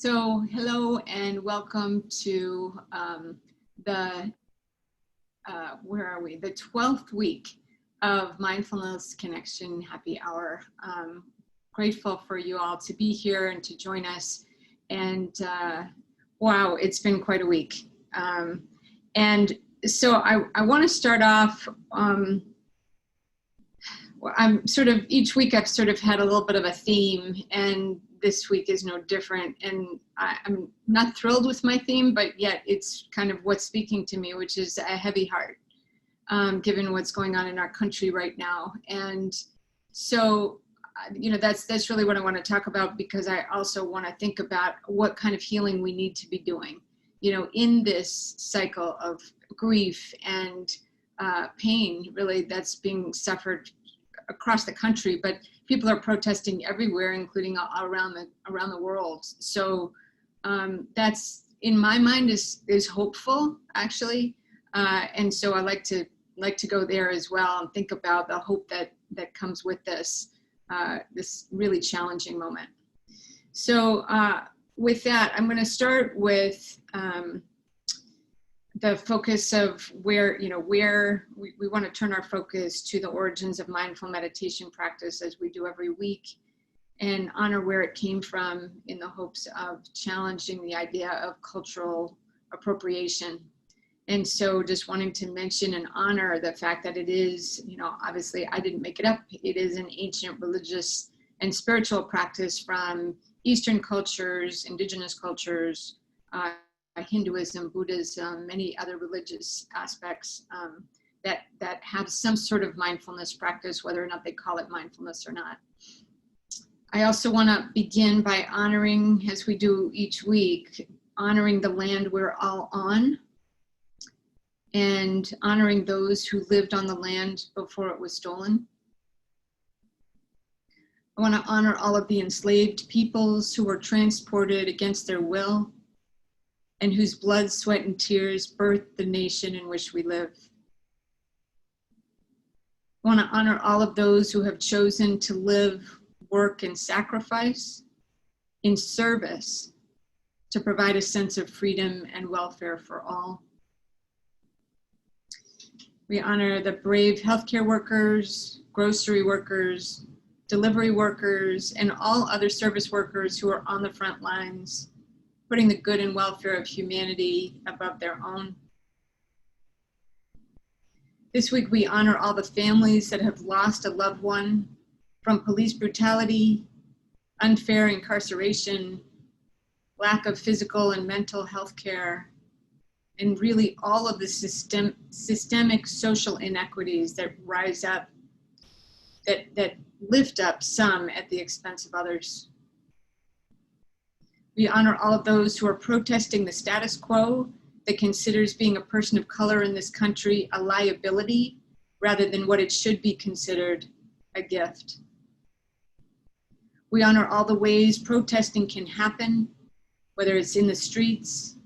So hello and welcome to the, where are we? The 12th week of Mindfulness Connection Happy Hour. Grateful for you all to be here and to join us. And wow, it's been quite a week. And so I want to start off, I'm sort of, each week I've sort of had a little bit of a theme, and this week is no different. And I'm not thrilled with my theme, but yet it's kind of what's speaking to me, which is a heavy heart, given what's going on in our country right now. And so, you know, that's really what I want to talk about, because I also want to think about what kind of healing we need to be doing, you know, in this cycle of grief and pain, really, that's being suffered across the country, but people are protesting everywhere, including around the world. So that's, in my mind, is hopeful, actually. And so I like to go there as well and think about the hope that comes with this really challenging moment. So with that, I'm going to start with the focus of where, you know, where we want to turn our focus to the origins of mindful meditation practice, as we do every week, and honor where it came from, in the hopes of challenging the idea of cultural appropriation. And so just wanting to mention and honor the fact that it is, you know, obviously I didn't make it up. It is an ancient religious and spiritual practice from Eastern cultures, indigenous cultures, Hinduism, Buddhism, many other religious aspects that have some sort of mindfulness practice, whether or not they call it mindfulness or not. I also want to begin by honoring, as we do each week, honoring the land we're all on, and honoring those who lived on the land before it was stolen. I want to honor all of the enslaved peoples who were transported against their will, and whose blood, sweat, and tears birthed the nation in which we live. I want to honor all of those who have chosen to live, work, and sacrifice in service to provide a sense of freedom and welfare for all. We honor the brave healthcare workers, grocery workers, delivery workers, and all other service workers who are on the front lines, putting the good and welfare of humanity above their own. This week, we honor all the families that have lost a loved one from police brutality, unfair incarceration, lack of physical and mental health care, and really all of the systemic social inequities that rise up, that lift up some at the expense of others. We honor all of those who are protesting the status quo that considers being a person of color in this country a liability rather than what it should be considered, a gift. We honor all the ways protesting can happen, whether it's in the streets,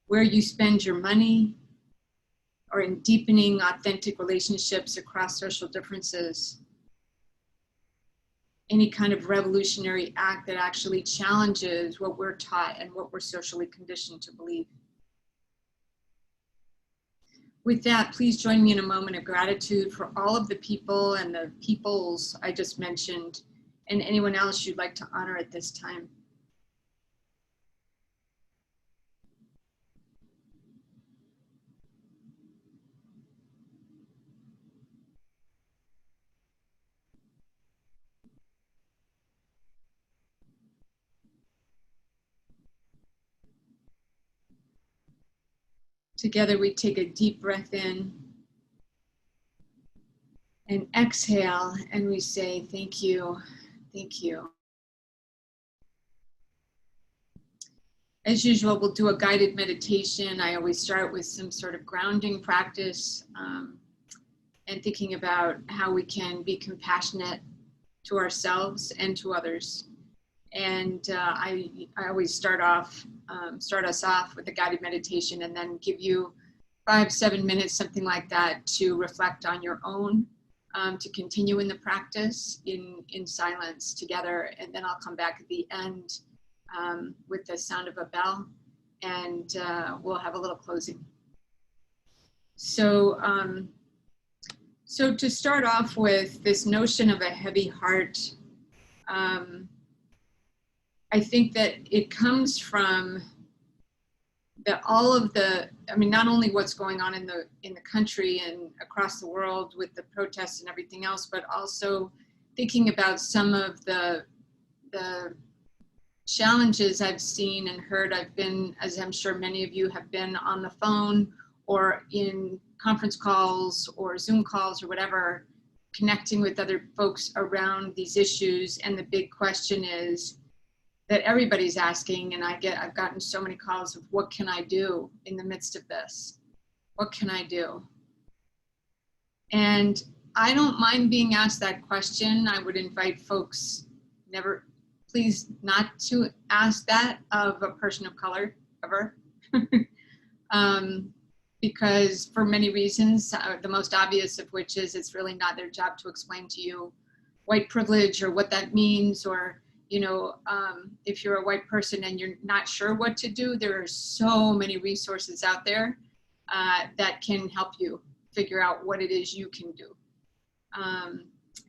where you spend your money, or in deepening authentic relationships across social differences. Any kind of revolutionary act that actually challenges what we're taught and what we're socially conditioned to believe. With that, please join me in a moment of gratitude for all of the people and the peoples I just mentioned, and anyone else you'd like to honor at this time. Together, we take a deep breath in and exhale, and we say, thank you, thank you. As usual, we'll do a guided meditation. I always start with some sort of grounding practice and thinking about how we can be compassionate to ourselves and to others. And I always start us off with a guided meditation, and then give you 5-7 minutes, something like that, to reflect on your own, to continue in the practice in silence together. And then I'll come back at the end with the sound of a bell, and we'll have a little closing. So, so to start off with this notion of a heavy heart, I think that it comes from all of the, I mean, not only what's going on in the country and across the world with the protests and everything else, but also thinking about some of the challenges I've seen and heard. I've been, as I'm sure many of you have been, on the phone or in conference calls or Zoom calls or whatever, connecting with other folks around these issues. And the big question is that everybody's asking, and I've gotten so many calls of, what can I do in the midst of this? What can I do? And I don't mind being asked that question. I would invite folks please not to ask that of a person of color, ever. Because for many reasons, the most obvious of which is it's really not their job to explain to you white privilege or what that means, or, you know, if you're a white person and you're not sure what to do, there are so many resources out there that can help you figure out what it is you can do.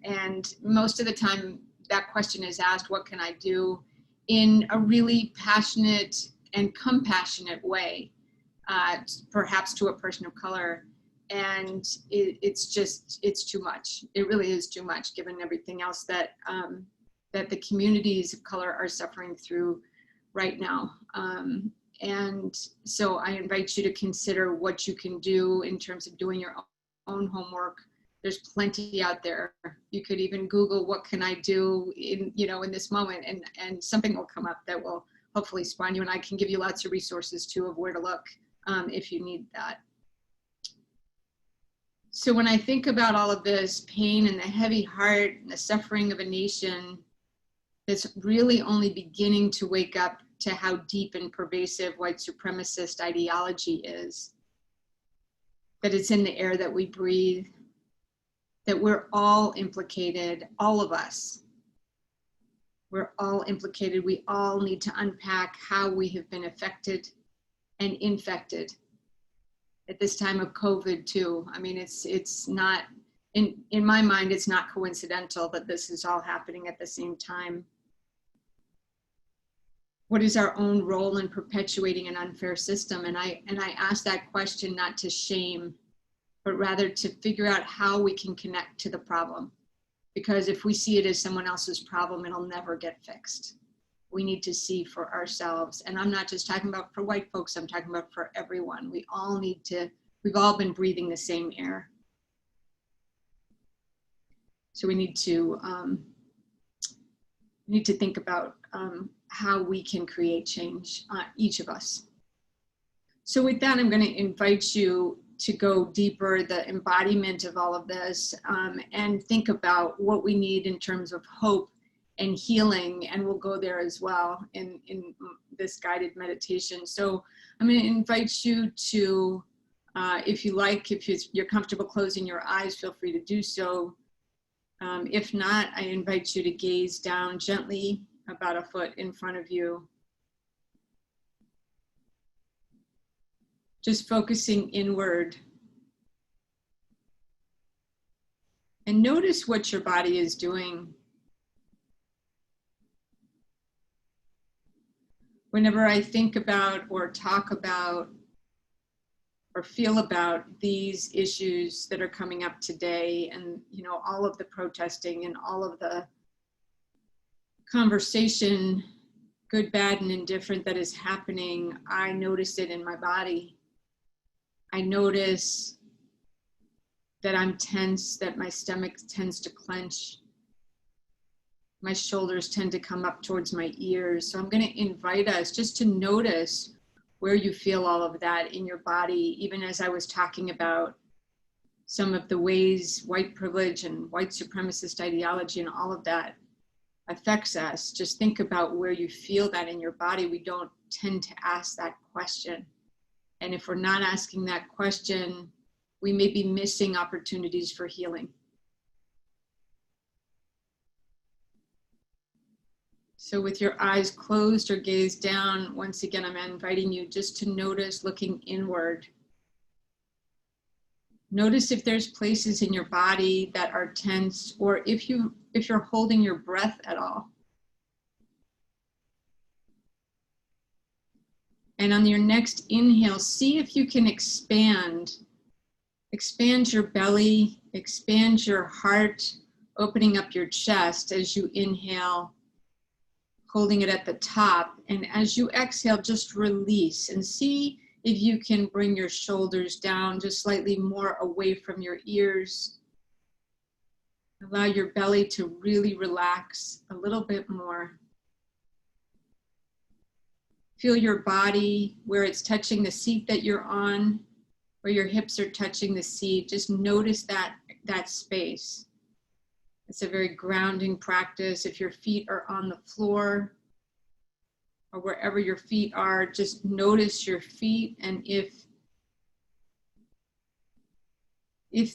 And most of the time that question is asked, what can I do, in a really passionate and compassionate way, perhaps to a person of color. And it's too much. It really is too much, given everything else that the communities of color are suffering through right now. And so I invite you to consider what you can do in terms of doing your own homework. There's plenty out there. You could even Google, what can I do in this moment, and something will come up that will hopefully spawn you, and I can give you lots of resources too of where to look if you need that. So when I think about all of this pain and the heavy heart and the suffering of a nation that's really only beginning to wake up to how deep and pervasive white supremacist ideology is, that it's in the air that we breathe, that we're all implicated, all of us. We're all implicated. We all need to unpack how we have been affected and infected at this time of COVID too. I mean, it's not, in my mind, it's not coincidental that this is all happening at the same time. What is our own role in perpetuating an unfair system? And I ask that question not to shame, but rather to figure out how we can connect to the problem. Because if we see it as someone else's problem, it'll never get fixed. We need to see for ourselves. And I'm not just talking about for white folks, I'm talking about for everyone. We all need to, we've all been breathing the same air. So we need to think about how we can create change, each of us. So with that, I'm going to invite you to go deeper, the embodiment of all of this, and think about what we need in terms of hope and healing, and we'll go there as well in this guided meditation. So I'm going to invite you to, if you like, if you're comfortable closing your eyes, feel free to do so. If not, I invite you to gaze down gently about a foot in front of you. Just focusing inward. And notice what your body is doing. Whenever I think about or talk about or feel about these issues that are coming up today, and all of the protesting and all of the conversation, good, bad, and indifferent, that is happening, I notice it in my body. I notice that I'm tense, that my stomach tends to clench. My shoulders tend to come up towards my ears. So I'm going to invite us just to notice where you feel all of that in your body, even as I was talking about some of the ways white privilege and white supremacist ideology and all of that affects us. Just think about where you feel that in your body. We don't tend to ask that question. And if we're not asking that question, we may be missing opportunities for healing. So with your eyes closed or gaze down, once again, I'm inviting you just to notice looking inward. Notice if there's places in your body that are tense, or if you're holding your breath at all. And on your next inhale, see if you can expand your belly, expand your heart, opening up your chest as you inhale, holding it at the top. And as you exhale, just release and see if you can bring your shoulders down just slightly more away from your ears. Allow your belly to really relax a little bit more. Feel your body where it's touching the seat that you're on, where your hips are touching the seat. Just notice that space. It's a very grounding practice. If your feet are on the floor or wherever your feet are, just notice your feet, and if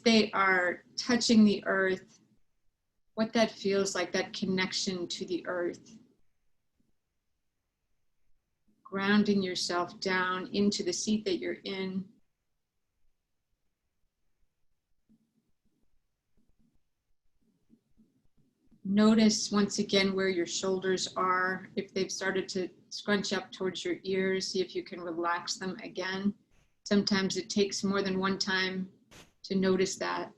they are touching the earth, what that feels like, that connection to the earth. Grounding yourself down into the seat that you're in. Notice once again where your shoulders are. If they've started to scrunch up towards your ears, see if you can relax them again. Sometimes it takes more than one time to notice that.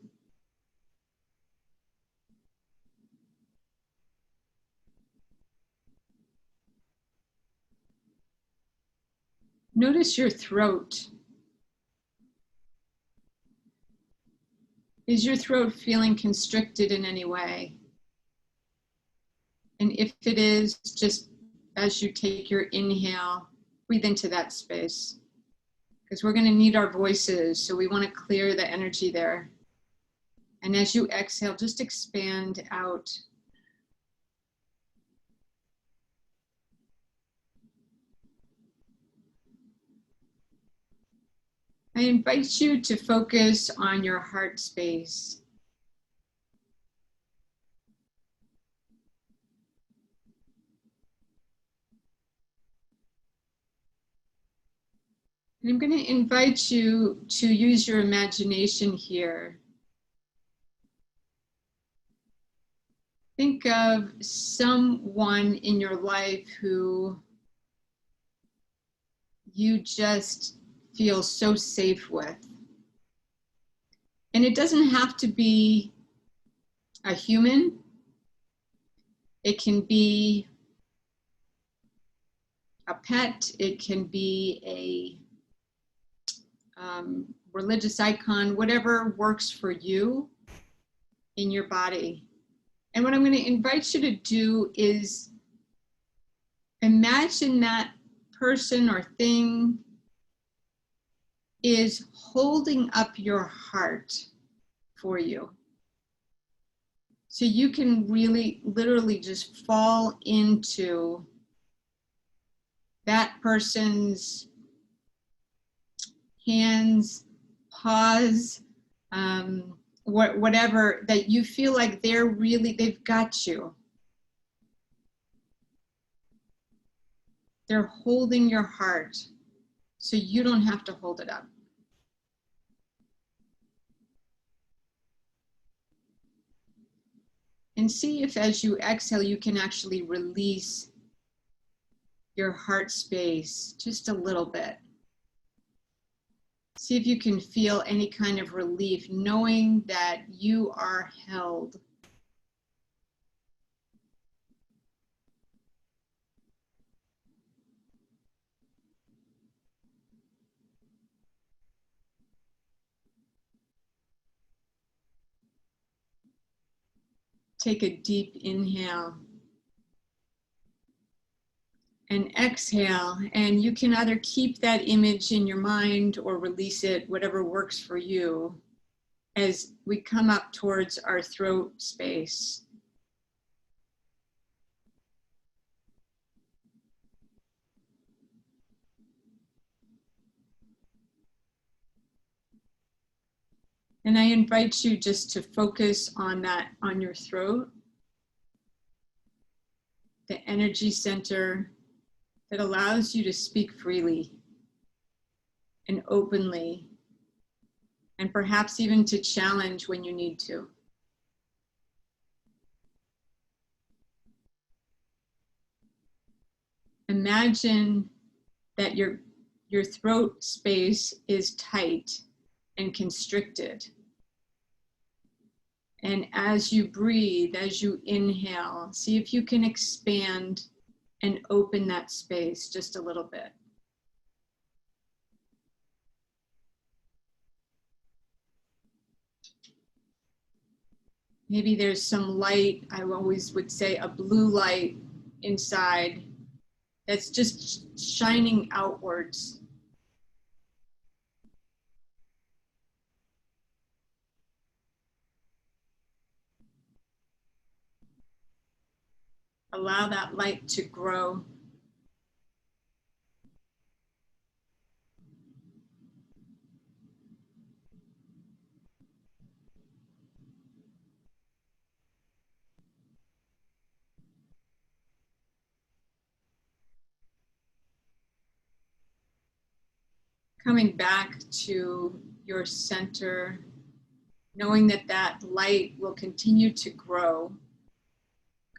Notice your throat. Is your throat feeling constricted in any way? And if it is, just as you take your inhale, breathe into that space. Because we're going to need our voices, so we want to clear the energy there. And as you exhale, just expand out. I invite you to focus on your heart space. And I'm going to invite you to use your imagination here. Think of someone in your life who you just feel so safe with. And it doesn't have to be a human. It can be a pet. It can be a religious icon, whatever works for you in your body. And what I'm going to invite you to do is imagine that person or thing is holding up your heart for you. So you can really literally just fall into that person's hands, paws, whatever, that you feel like they've got you. They're holding your heart, so you don't have to hold it up. And see if as you exhale, you can actually release your heart space just a little bit. See if you can feel any kind of relief, knowing that you are held. Take a deep inhale and exhale, and you can either keep that image in your mind or release it, whatever works for you, as we come up towards our throat space. And I invite you just to focus on that, on your throat. the energy center that allows you to speak freely and openly, and perhaps even to challenge when you need to. Imagine that your throat space is tight and constricted. And as you breathe, as you inhale, see if you can expand and open that space just a little bit. Maybe there's some light, I always would say a blue light inside that's just shining outwards. Allow that light to grow. Coming back to your center, knowing that that light will continue to grow.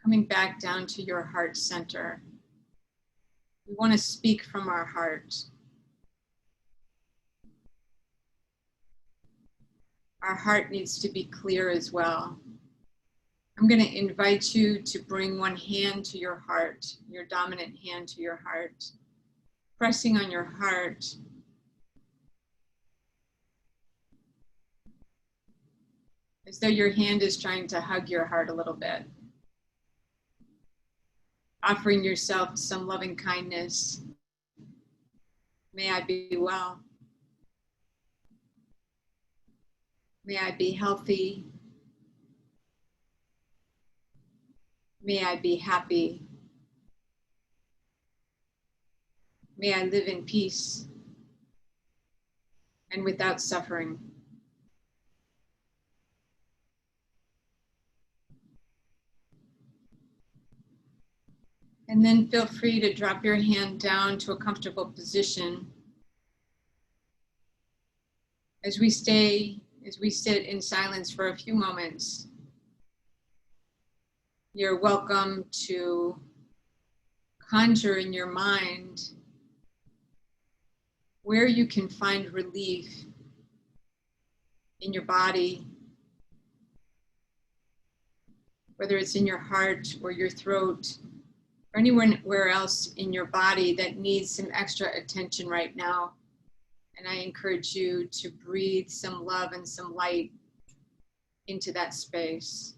Coming back down to your heart center. We want to speak from our heart. Our heart needs to be clear as well. I'm going to invite you to bring one hand to your heart, your dominant hand to your heart, pressing on your heart. As though your hand is trying to hug your heart a little bit. Offering yourself some loving kindness. May I be well. May I be healthy. May I be happy. May I live in peace and without suffering. And then feel free to drop your hand down to a comfortable position. As we sit in silence for a few moments, you're welcome to conjure in your mind where you can find relief in your body, whether it's in your heart or your throat, or anywhere else in your body that needs some extra attention right now. And I encourage you to breathe some love and some light into that space.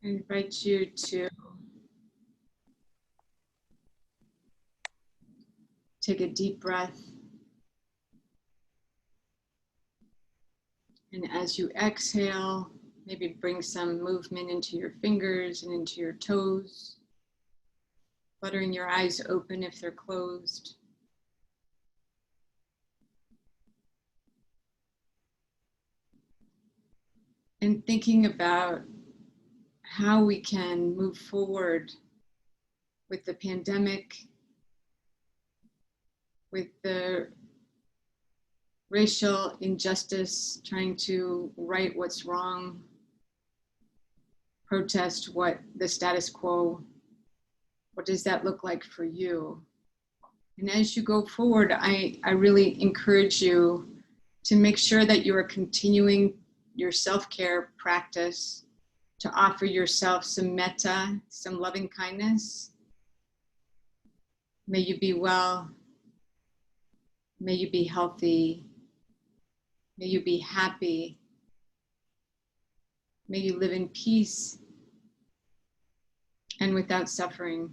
I invite you to take a deep breath. And as you exhale, maybe bring some movement into your fingers and into your toes, fluttering your eyes open if they're closed. And thinking about how we can move forward with the pandemic, with the racial injustice, trying to right what's wrong, protest what the status quo. What does that look like for you? And as you go forward, I really encourage you to make sure that you are continuing your self-care practice, to offer yourself some metta, some loving kindness. May you be well. May you be healthy. May you be happy. May you live in peace and without suffering.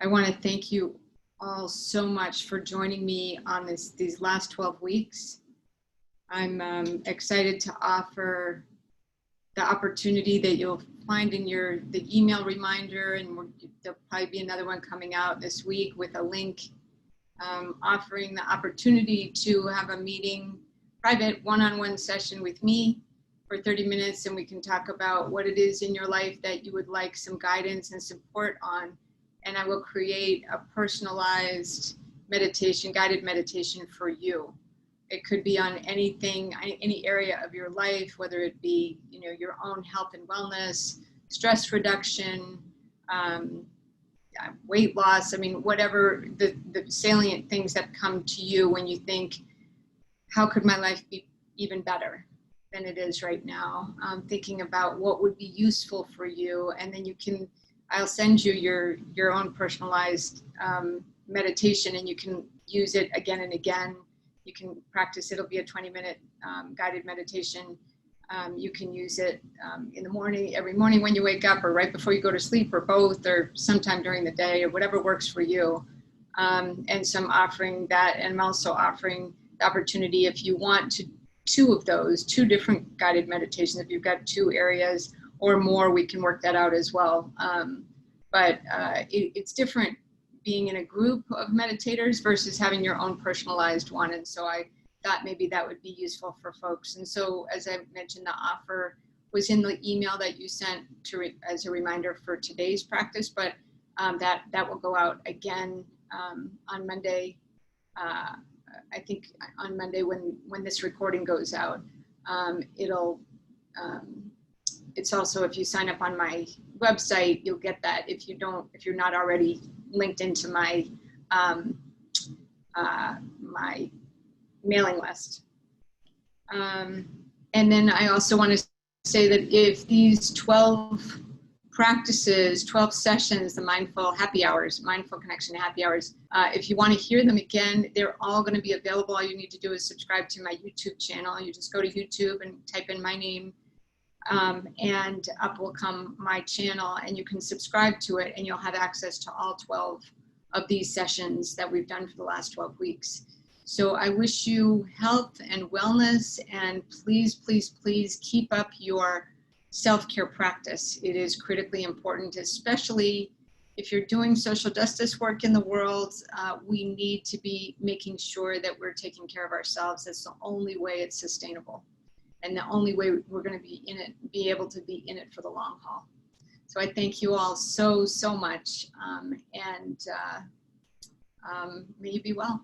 I want to thank you all so much for joining me on these last 12 weeks. I'm excited to offer the opportunity that you'll find in the email reminder, and there'll probably be another one coming out this week with a link offering the opportunity to have a meeting, private one-on-one session with me for 30 minutes, and we can talk about what it is in your life that you would like some guidance and support on. And I will create a personalized meditation, guided meditation for you. It could be on anything, any area of your life, whether it be, your own health and wellness, stress reduction, weight loss. I mean, whatever the salient things that come to you when you think, how could my life be even better than it is right now? Thinking about what would be useful for you, and then I'll send you your own personalized meditation, and you can use it again and again. You can practice. It'll be a 20-minute guided meditation. You can use it in the morning, every morning when you wake up, or right before you go to sleep, or both, or sometime during the day, or whatever works for you. And so I'm offering that, and I'm also offering the opportunity, if you want to, two different guided meditations. If you've got 2 areas or more, we can work that out as well. But it's different being in a group of meditators versus having your own personalized one. And so I thought maybe that would be useful for folks. And so, as I mentioned, the offer was in the email that you sent as a reminder for today's practice, but that will go out again on Monday. I think on Monday when this recording goes out. It's also, if you sign up on my website, you'll get that. If you're not already linked into my my mailing list. And then I also want to say that if these 12 practices, 12 sessions, the mindful happy hours, mindful connection happy hours, if you want to hear them again, they're all going to be available. All you need to do is subscribe to my YouTube channel. You just go to YouTube and type in my name, and up will come my channel, and you can subscribe to it, and you'll have access to all 12 of these sessions that we've done for the last 12 weeks. So I wish you health and wellness, and please, please, please keep up your self-care practice. It is critically important, especially if you're doing social justice work in the world. We need to be making sure that we're taking care of ourselves. That's the only way it's sustainable, and the only way we're going to be able to be in it for the long haul. So I thank you all so much, and may you be well.